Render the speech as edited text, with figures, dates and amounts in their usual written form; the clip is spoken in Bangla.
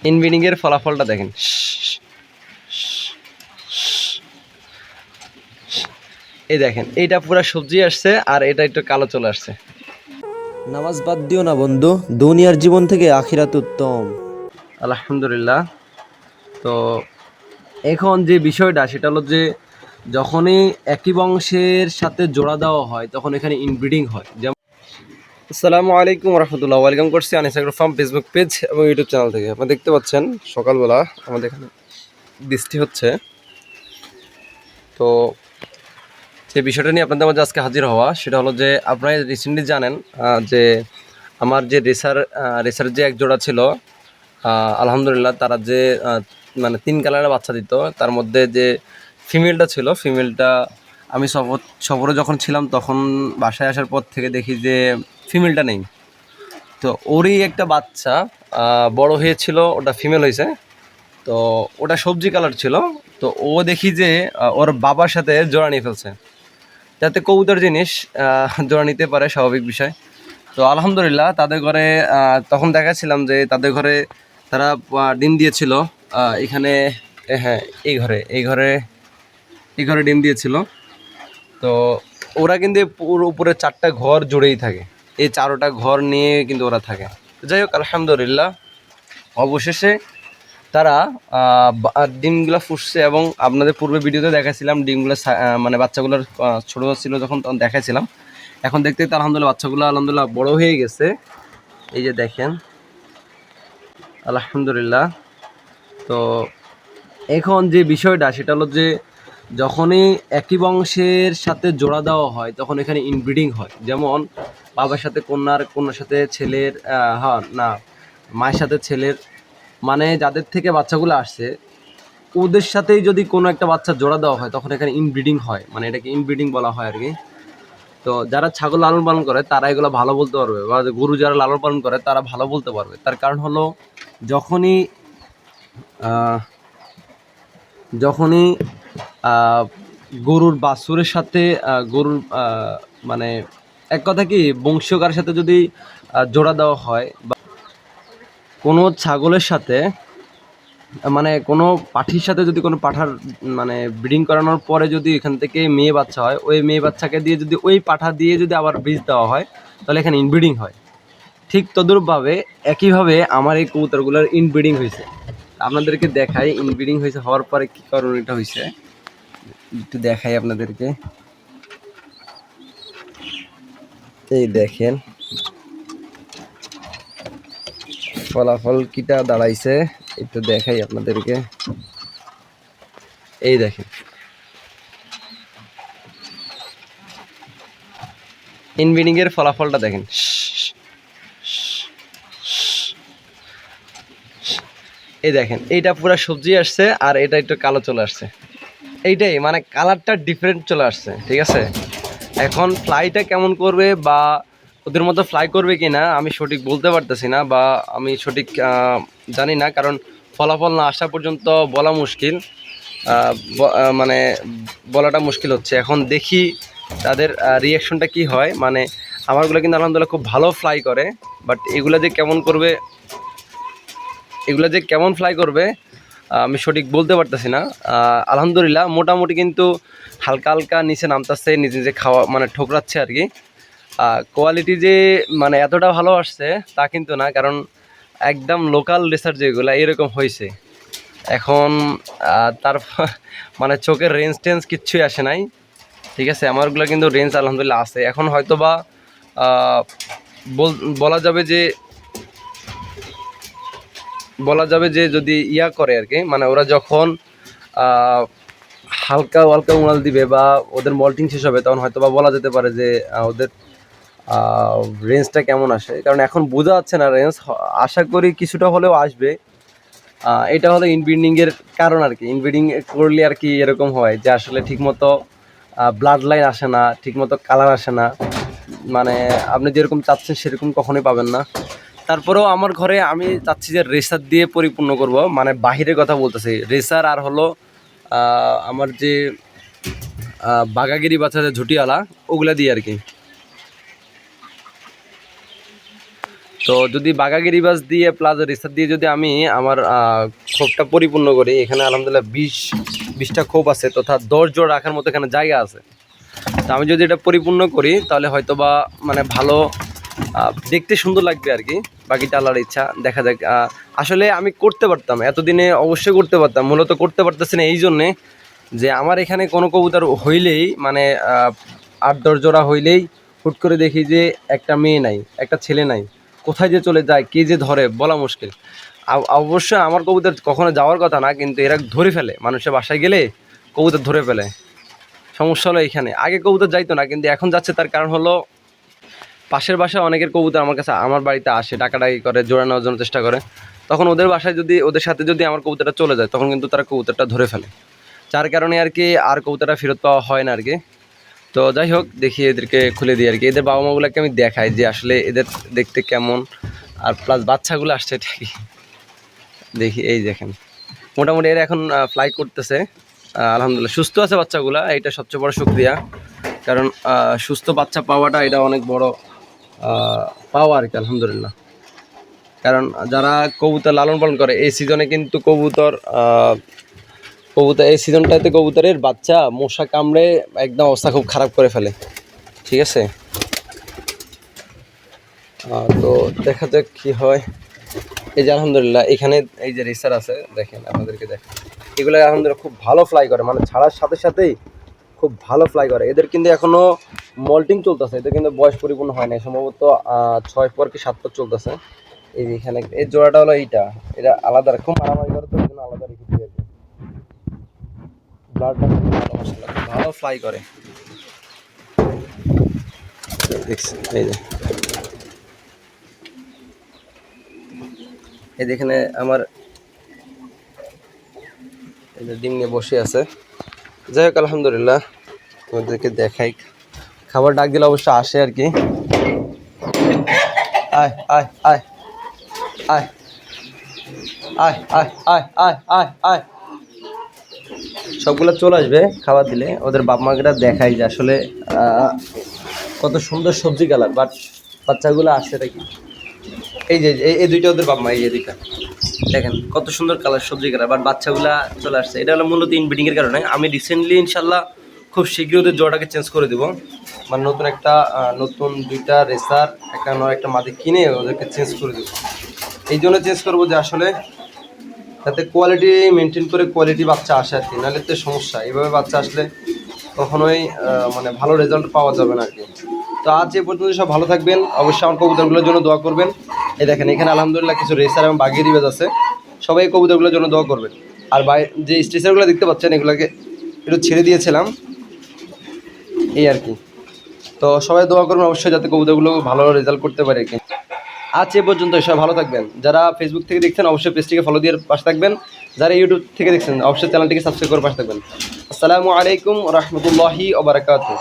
ইনব্রিডিং এর ফলাফলটা দেখেন। এই দেখেন, এইটা পুরো সবজি আসছে আর এটা একটু কালো চলে আসছে। নামাজ বাদ দিও না বন্ধু, দুনিয়ার জীবন থেকে আখিরাত উত্তম। আলহামদুলিল্লাহ। তো এখন যে বিষয়টা সেটা হলো যে যখনই একই বংশের সাথে জোড়া দেওয়া হয় তখন এখানে ইনব্রিডিং হয়। যেমন আসসালামু আলাইকুম রহমতুল্লাহ, ওয়েলকাম করছি Anis agro farm Facebook page এবং ইউটিউব চ্যানেল থেকে। আপনারা দেখতে পাচ্ছেন সকালবেলা আমাদের এখানে বৃষ্টি হচ্ছে। তো যে বিষয়টা নিয়ে আপনাদের মাঝে আজকে হাজির হওয়া সেটা হলো যে আপনারা রিসেন্টলি জানেন যে আমার যে রেসার যে এক জোড়া ছিল, আলহামদুলিল্লাহ তারা যে মানে 3 কালারের বাচ্চা দিত, তার মধ্যে যে ফিমেলটা ছিল, ফিমেলটা আমি সফরে যখন ছিলাম তখন বাসায় আসার পর থেকে দেখি যে ফিমেলটা নেই। তো ওরই একটা বাচ্চা বড় হয়েছিল, ওটা ফিমেল হয়েছে। তো ওটা সবজি কালার ছিল। তো ও দেখি যে ওর বাবার সাথে জোড়া নিয়ে ফেলছে, যাতে কবুতর জিনিস জোড়া নিতে পারে, স্বাভাবিক বিষয়। তো আলহামদুলিল্লাহ তাদের ঘরে তখন দেখাচ্ছিলাম যে তাদের ঘরে তারা ডিম দিয়েছিল। এখানে হ্যাঁ, এই ঘরে ডিম দিয়েছিল। তো ওরা কিন্তু পুরো উপরে 4টা ঘর জুড়েই থাকে, এই 4টা ঘর নিয়ে কিন্তু ওরা থাকে। যাই হোক, আলহামদুলিল্লাহ অবশেষে তারা ডিমগুলো ফুটছে এবং আপনাদের পূর্বে ভিডিওতে দেখাছিলাম ডিমগুলো মানে বাচ্চাগুলোর ছোটো ছিল যখন, তখন দেখাছিলাম। এখন দেখতে দেখতে আলহামদুলিল্লাহ বাচ্চাগুলো আলহামদুলিল্লাহ বড় হয়ে গেছে। এই যে দেখেন, আলহামদুলিল্লাহ। তো এখন যে বিষয়টা সেটা হলো যে যখনই একই বংশের সাথে জোড়া দেওয়া হয় তখন এখানে ইনব্রিডিং হয়। যেমন বাবার সাথে কন্যার সাথে ছেলের, হ্যাঁ না, মায়ের সাথে ছেলের, মানে যাদের থেকে বাচ্চাগুলো আসছে ওদের সাথেই যদি কোনো একটা বাচ্চা জোড়া দেওয়া হয় তখন এখানে ইনব্রিডিং হয়, মানে এটাকে ইনব্রিডিং বলা হয় আর কি। তো যারা ছাগল লালন পালন করে তারা এগুলো ভালো বলতে পারবে, বা গরু যারা লালন পালন করে তারা ভালো বলতে পারবে। তার কারণ হলো যখনই আহ, যখনই আহ, গরুর বাছুরের সাথে গরুর মানে এক কথা কি বংশীয় কার সাথে যদি জোড়া দেওয়া হয়, বা কোনো ছাগলের সাথে, মানে কোনো পাঠির সাথে যদি কোনো পাঠার মানে ব্রিডিং করানোর পরে যদি এখান থেকে মেয়ে বাচ্চা হয়, ওই মেয়ে বাচ্চাকে দিয়ে যদি ওই পাঠা দিয়ে যদি আবার বীজ দেওয়া হয় তাহলে এখানে ইনব্রিডিং হয়। ঠিক তদ্রূপভাবে একইভাবে আমার এই কবুতরগুলোর ইনব্রিডিং হয়েছে। আপনাদেরকে দেখাই ইনব্রিডিং হয়েছে হওয়ার পরে কী কারণে এটা হয়েছে, একটু দেখাই আপনাদেরকে। এই দেখেন ফলাফল কিটা দাঁড়াইছে, একটু দেখাই আপনাদেরকে। এই দেখেন ইনব্রিডিং এর ফলাফলটা দেখেন। এই দেখেন, এইটা পুরো সবজি আসছে আর এটা একটু কালো চলে আসছে। এইটাই মানে কালারটা ডিফারেন্ট চলে আসছে, ঠিক আছে। এখন ফ্লাইটা কেমন করবে বা ওদের মতো ফ্লাই করবে কি না আমি সঠিক বলতে পারতেছি না, বা আমি সঠিক জানি না, কারণ ফলাফল না আসা পর্যন্ত বলা মুশকিল। মানে বলাটা মুশকিল হচ্ছে। এখন দেখি তাদের রিয়াকশনটা কি হয়। মানে আমারগুলো কিন্তু আলহামদুলিল্লাহ খুব ভালো ফ্লাই করে, বাট এগুলো যে কেমন ফ্লাই করবে আমি সঠিক বলতে পারতেছি না। আলহামদুলিল্লাহ মোটামুটি কিন্তু হালকা হালকা নিচে নামতেছে, নিজে নিজে খাওয়া মানে ঠোকরাচ্ছে আর কি। কোয়ালিটি যে মানে এতটা ভালো আসছে তা কিন্তু না, কারণ একদম লোকাল রিসার্চ যেগুলো এরকম হয়েছে। এখন তার মানে চোখের রেঞ্জ টেঞ্জ কিচ্ছুই আসে নাই, ঠিক আছে। আমারগুলো কিন্তু রেঞ্জ আলহামদুলিল্লাহ আছে। এখন হয়তো বা বলা যাবে যে যদি ইয়া করে আর কি, মানে ওরা যখন হালকা হালকা উড়াল দিবে বা ওদের মল্টিং শেষ হবে তখন হয়তো বা বলা যেতে পারে যে ওদের রেঞ্জটা কেমন আসে। কারণ এখন বোঝা যাচ্ছে না রেঞ্জ, আশা করি কিছুটা হলেও আসবে। এটা হলো ইনব্রিডিংয়ের কারণ আর কি। ইনব্রিডিং করলে আর কি এরকম হয় যে আসলে ঠিকমতো ব্লাড লাইন আসে না, ঠিকমতো কালার আসে না, মানে আপনি যেরকম চাচ্ছেন সেরকম কখনোই পাবেন না। তারপরেও আমার ঘরে আমি চাচ্ছি যে রেসার দিয়ে পরিপূর্ণ করব, মানে বাহিরের কথা বলতেছি, রেসার আর হলো আমার যে বাগাগিরি বাচ্চা যে ঝুটিওয়ালা ওগুলা দিয়ে আর কি। তো যদি বাঘা গিরিবাজ দিয়ে প্লাস রিসার দিয়ে যদি আমি আমার খোপটা পরিপূর্ণ করি, এখানে আলহামদুলিল্লাহ 20টা খোপ আছে তথা 10 জোড়া রাখার মতো এখানে জায়গা আছে। তো আমি যদি এটা পরিপূর্ণ করি তাহলে হয়তো বা মানে ভালো দেখতে সুন্দর লাগবে আর কি। বাকিটা আল্লাহর ইচ্ছা, দেখা যাক। আসলে আমি করতে পারতাম এতদিনে, অবশ্যই করতে পারতাম, মূলত করতে পারতেছি না এই জন্যে যে আমার এখানে কোনো কবুতর হইলেই মানে 8-10 জোড়া হইলেই হুট করে দেখি যে একটা মেয়ে নাই, একটা ছেলে নাই, কোথায় যে চলে যায়, কে যে ধরে বলা মুশকিল। অবশ্যই আমার কবুতর কখনো যাওয়ার কথা না, কিন্তু এরা ধরে ফেলে, মানুষের বাসায় গেলে কবুতর ধরে ফেলে। সমস্যা হলো এখানে, আগে কবুতর যাইতো না কিন্তু এখন যাচ্ছে। তার কারণ হলো পাশের বাসায় অনেকের কবুতর আমার কাছে, আমার বাড়িতে আসে, ডাকাডাকি করে, জোড়া নেওয়ার জন্য চেষ্টা করে। তখন ওদের বাসায় যদি, ওদের সাথে যদি আমার কবুতরটা চলে যায়, তখন কিন্তু তারা কবুতরটা ধরে ফেলে, যার কারণে আর কি আর কবুতরটা ফেরত পাওয়া হয় না আর কি। তো যাই হোক, দেখি এদেরকে খুলে দিই আর কি। এদের বাবা মাগুলোকে আমি দেখাই যে আসলে এদের দেখতে কেমন, আর প্লাস বাচ্চাগুলো আসছে এটা কি দেখি। এই দেখেন, মোটামুটি এরা এখন ফ্লাই করতেছে, আলহামদুলিল্লাহ সুস্থ আছে বাচ্চাগুলা, এটা সবচেয়ে বড় শুকরিয়া। কারণ সুস্থ বাচ্চা পাওয়াটা এটা অনেক বড় পাওয়া আর কি, আলহামদুলিল্লাহ। কারণ যারা কবুতর লালন পালন করে এই সিজনে কিন্তু কবুতর এই সিজনটাতে কবুতরের বাচ্চা মশা কামড়ে একদম অবস্থা খুব খারাপ করে ফেলে, ঠিক আছে। তো দেখা যাক কি হয়। এই যে আলহামদুলিল্লাহ এখানে এই যে রেসার আছে, দেখেন আপনাদেরকে দেখেন, এগুলো আলহামদুলিল্লাহ খুব ভালো ফ্লাই করে, মানে ছাড়ার সাথে সাথেই খুব ভালো ফ্লাই করে। এদের কিন্তু এখনো মল্টিং চলতেছে, এদের কিন্তু বয়স পরিপূর্ণ হয় না, সম্ভবত 6 পর কি 7 পর চলতেছে। এই যে এখানে এই জোড়াটা হলো এইটা, এটা আলাদা, খুব মারামারি করে তো এই জন্য আলাদা রেখে দিয়ে ব্লাডটা খুব ভালো, মাশাআল্লাহ খুব ভালো ফ্লাই করে। দেখছেন এই যে, এই যেখানে আমার এই যে ডিম নিয়ে বসে আছে। যাই হোক আলহামদুলিল্লাহ, তোমাদেরকে দেখাই। খাবার ডাক দিলে অবশ্য আসে আর কি। আয় আয় আয় আয় আয় আয় আয় আয় আয় আয়, সবগুলো চলে আসবে খাবার দিলে। ওদের বাপ মাকে দেখাই যে আসলে কত সুন্দর সবজি কালার, বাট বাচ্চাগুলো আসছে নাকি। এই যে এই দুইটা ওদের বাপ মা, এই যে দুইটা দেখেন কত সুন্দর কালার, সবজি কালার, বাট বাচ্চাগুলা চলে আসছে। এটা হলো মূলত ইনব্রিডিং এর কারণে। আমি রিসেন্টলি ইনশাল্লাহ খুব শীঘ্রই ওদের জোড়াটাকে চেঞ্জ করে দেবো, মানে নতুন 2টা রেসার একটা মাদি কিনে ওদেরকে চেঞ্জ করে দেবো। এই জন্য চেঞ্জ করবো যে আসলে যাতে কোয়ালিটি মেনটেন করে কোয়ালিটি বাচ্চা আসে আর কি, নাহলে তো সমস্যা। এইভাবে বাচ্চা আসলে কখনোই মানে ভালো রেজাল্ট পাওয়া যাবে না আর কি। তো আজ এ পর্যন্ত, সব ভালো থাকবেন, অবশ্যই আমার কবুতরগুলোর জন্য দোয়া করবেন। এই দেখেন এখানে আলহামদুলিল্লাহ কিছু রেসার এবং বাঘের রিবেজ আছে, সবাই কবুতরগুলোর জন্য দোয়া করবেন। আর যে স্ট্রেচারগুলো দেখতে পাচ্ছেন এগুলোকে একটু ছেড়ে দিয়েছিলাম এই আর কি। তো সবাই দোয়া করবেন অবশ্যই যাতে কবুতরগুলো ভালো রেজাল্ট করতে পারে আর কি। আজ এ পর্যন্ত, সবাই ভালো থাকবেন। যারা ফেসবুক থেকে দেখছেন অবশ্যই পেজটিকে ফলো দিয়ে পাশে থাকবেন, যারা ইউটিউব থেকে দেখছেন অবশ্যই চ্যানেলটিকে সাবস্ক্রাইব করে পাশে থাকবেন। আসসালামু আলাইকুম ওয়া রাহমাতুল্লাহি ওয়া বারাকাতুহু।